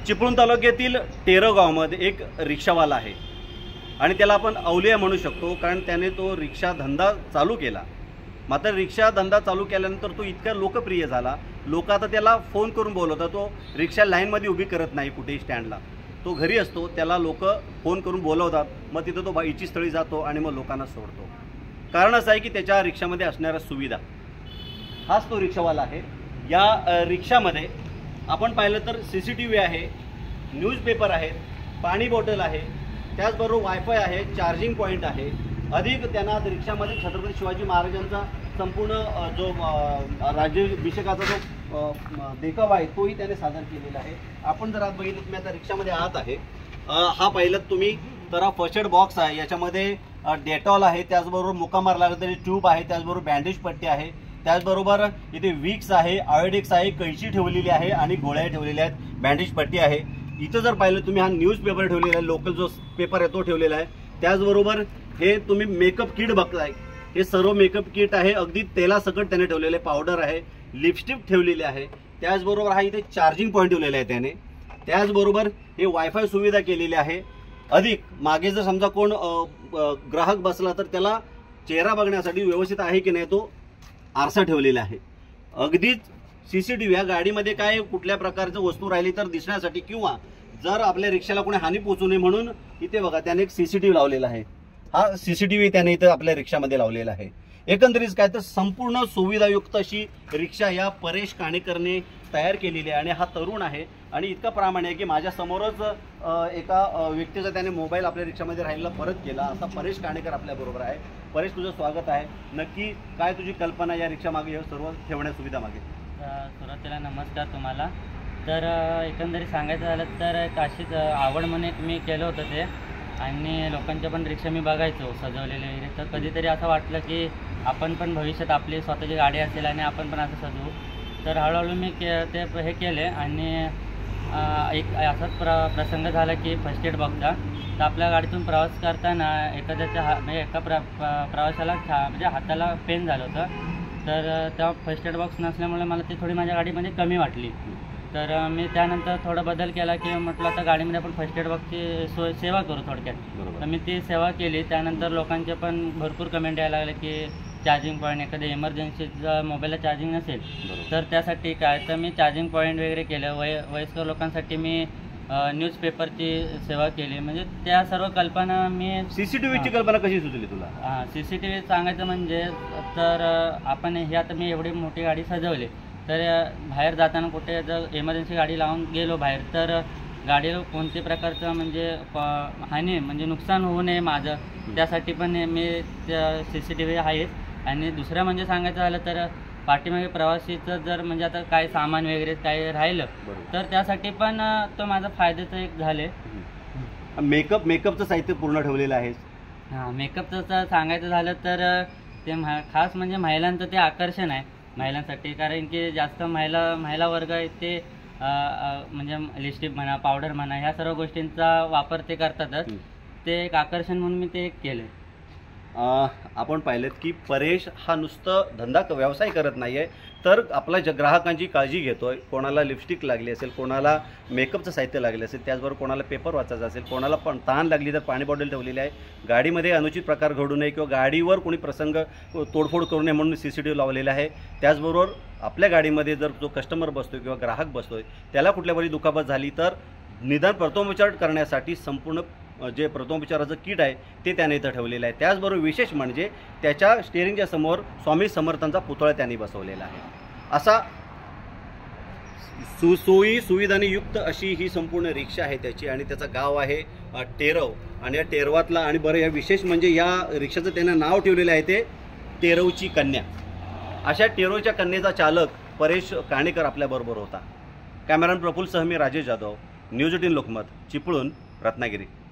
चिपळूण तालुक्यातील टेरव गावामध्ये एक रिक्षावाला आहे आणि त्याला आपण अवलिया म्हणू शकतो, कारण त्याने तो रिक्षा धंदा चालू केला। मात्र रिक्षा धंदा चालू केल्यानंतर तो इतका लोकप्रिय झाला, लोक आता त्याला फोन करून बोलवतात। तो रिक्षा लाईनमध्ये उभी करत नाही कुठेही स्टँडला, तो घरी असतो, त्याला लोक फोन करून बोलवतात, मग तिथं तो इच्छित स्थळी जातो आणि मग लोकांना सोडतो। कारण असं आहे की त्याच्या रिक्षामध्ये असणाऱ्या सुविधा, हाच तो रिक्षावाला आहे। या रिक्षामध्ये आपण पाहिलं तर CCTV आहे, न्यूजपेपर आहे, पाणी बॉटल आहे, त्याचबरोबर वायफाय आहे, चार्जिंग पॉईंट आहे। अधिक त्यांना रिक्षामध्ये छत्रपती शिवाजी महाराजांचा संपूर्ण जो राज्याभिषेकाचा जो देखावा आहे तोही त्याने सादर केलेला आहे। आपण जर आज बघितलं, तुम्ही आता रिक्षामध्ये आत आहे, हा पहिलं तुम्ही तर फर्स्ट एड बॉक्स आहे, याच्यामध्ये डेटॉल आहे, त्याचबरोबर मुकामार लागला तरी ट्यूब आहे, त्याचबरोबर बँडेज पट्टी आहे, त्याचबरोबर इथे विक्स आहे, आयोडेक्स आहे, कैची ठेवलेली आहे आणि गोळ्या ठेवलेल्या आहेत, बँडेज पट्टी आहे। इथं जर पाहिलं तुम्ही, हा न्यूजपेपर ठेवलेला आहे, लोकल जो पेपर आहे तो ठेवलेला आहे। त्याचबरोबर हे तुम्ही मेकअप किट बघताय, हे सर्व मेकअप किट आहे, अगदी तेलासकट त्याने ठेवलेले, पावडर आहे, लिपस्टिक ठेवलेली आहे। त्याचबरोबर हा इथे चार्जिंग पॉईंट ठेवलेला आहे त्याने, त्याचबरोबर हे वायफाय सुविधा केलेली आहे। अधिक मागे जर समजा कोण ग्राहक बसला तर त्याला चेहरा बघण्यासाठी व्यवस्थित आहे की नाही तो आरसा ठेवलेला आहे। अगदीच CCTV या गाडीमध्ये काय कुठल्या प्रकारची वस्तू राहिली तर दिसण्यासाठी, किंवा जर आपल्या रिक्षाला कोणी हानी पोहोचू नये म्हणून इथे बघा त्याने एक CCTV लावलेला आहे। हा CCTV त्याने इथे आपल्या रिक्षामध्ये लावलेला आहे। एकंदरीत काय तर संपूर्ण सुविधायुक्त अशी रिक्षा या परेश काणेकरने तयार केलेली आहे आणि हा तरुण आहे आणि इतका प्रामाणिक आहे की माझ्या समोरच एका व्यक्तीचा त्याने मोबाईल आपल्या रिक्षामध्ये राहिलेला परत केला। असा परेश काणेकर आपल्या बरोबर आहे। परेश, तुझं स्वागत आहे। नक्की काय तुझी कल्पना या रिक्षा मागे, सर्व ठेवण्या सुविधा मागे? सुरुवातीला नमस्कार तुम्हाला। तर एकंदरीत सांगायचं झालं तर एक अशीच आवड म्हणून मी केलं होतं ते, आणि लोकांच्या पण रिक्षा मी बघायचो सजवलेले वगैरे, तर कधीतरी असं वाटलं की आपण पण भविष्यात आपली स्वतःची गाडी असेल आणि आपण पण असं सजवू। तर हळूहळू मी ते हे केले आणि एक असाच प्रसंग झाला की फर्स्ट एड बॉक्सचा। तर आपल्या गाडीतून प्रवास करताना एखाद्याच्या म्हणजे एका प्रवाशाला म्हणजे हाताला पेन झालं होतं, तर तेव्हा फर्स्ट एड बॉक्स नसल्यामुळे मला ती थोडी माझ्या गाडीमध्ये कमी वाटली। तर मी त्यानंतर थोडा बदल केला की म्हटलं आता गाडीमध्ये आपण फर्स्ट एड बॉक्सची सेवा करू थोडक्यात। तर मी ती सेवा केली। त्यानंतर लोकांचे पण भरपूर कमेंट यायला लागले की चार्जिंग पॉईंट, एखाद्या इमर्जन्सी जर मोबाईलला चार्जिंग नसेल तर त्यासाठी काय, तर मी चार्जिंग पॉईंट वगैरे केलं। वयस्कर लोकांसाठी मी न्यूजपेपरची सेवा केली। म्हणजे त्या सर्व कल्पना मी CCTVची कल्पना कशी सुचली तुला? CCTV सांगायचं म्हणजे, तर आपण हे आता मी एवढी मोठी गाडी सजवली, तर बाहेर जाताना कुठे जर इमर्जन्सी गाडी लावून गेलो बाहेर, तर गाडीला कोणत्या प्रकारचं म्हणजे हानी म्हणजे नुकसान होऊ नये माझं, त्यासाठी पण मी CCTV आहेच। आणि दुसरं म्हणजे सांगायचं झालं तर पाठीमागे प्रवासीचं जर म्हणजे आता काय सामान वगैरे काय राहिलं तर त्यासाठी पण तो माझा फायद्याचं एक झाले। मेकअपचं साहित्य पूर्ण ठेवलेलं आहे। मेकअपचं सांगायचं झालं तर ते खास म्हणजे महिलांचं ते आकर्षण आहे महिलांसाठी, कारण की जास्त महिला वर्ग आहे ते म्हणजे लिपस्टिक म्हणा, पावडर म्हणा, ह्या सर्व गोष्टींचा वापर ते करतातच। ते एक आकर्षण म्हणून मी ते केले। आपण पाहिलं की परेश हा नुसतं धंदा व्यवसाय करत नाही आहे, तर आपल्या ग्राहकांची काळजी घेतोय। कोणाला लिपस्टिक लागली असेल, कोणाला मेकअपचं साहित्य लागले असेल, त्याचबरोबर कोणाला पेपर वाचायचा असेल, कोणाला पण तहान लागली तर पाणी बॉटल ठेवलेली आहे। गाडीमध्ये अनुचित प्रकार घडू नये किंवा गाडीवर कोणी प्रसंग तोडफोड करू नये म्हणून CCTV लावलेला आहे। त्याचबरोबर आपल्या गाडीमध्ये जर जो कस्टमर बसतोय किंवा ग्राहक बसतोय त्याला कुठल्या तरी दुखापत झाली तर निदान प्रथमोपचार करण्यासाठी संपूर्ण जे प्रथमोपचाराचं किट आहे ते त्याने इथं ठेवलेलं आहे। त्याचबरोबर विशेष म्हणजे त्याच्या स्टेअरिंगच्या समोर स्वामी समर्थांचा पुतळा त्यांनी बसवलेला आहे। असा सोयी सुविधांनी युक्त अशी ही संपूर्ण रिक्षा आहे त्याची, आणि त्याचं गाव आहे टेरव। आणि या टेरवातला, आणि बरं या विशेष म्हणजे या रिक्षाचं त्यानं नाव ठेवलेलं आहे ते टेरवची कन्या। अशा टेरवच्या कन्येचा चालक परेश काणेकर आपल्याबरोबर होता। कॅमेरामॅन प्रफुल्ल सह मी राजेश जाधव, न्यूज 18 लोकमत, चिपळूण, रत्नागिरी।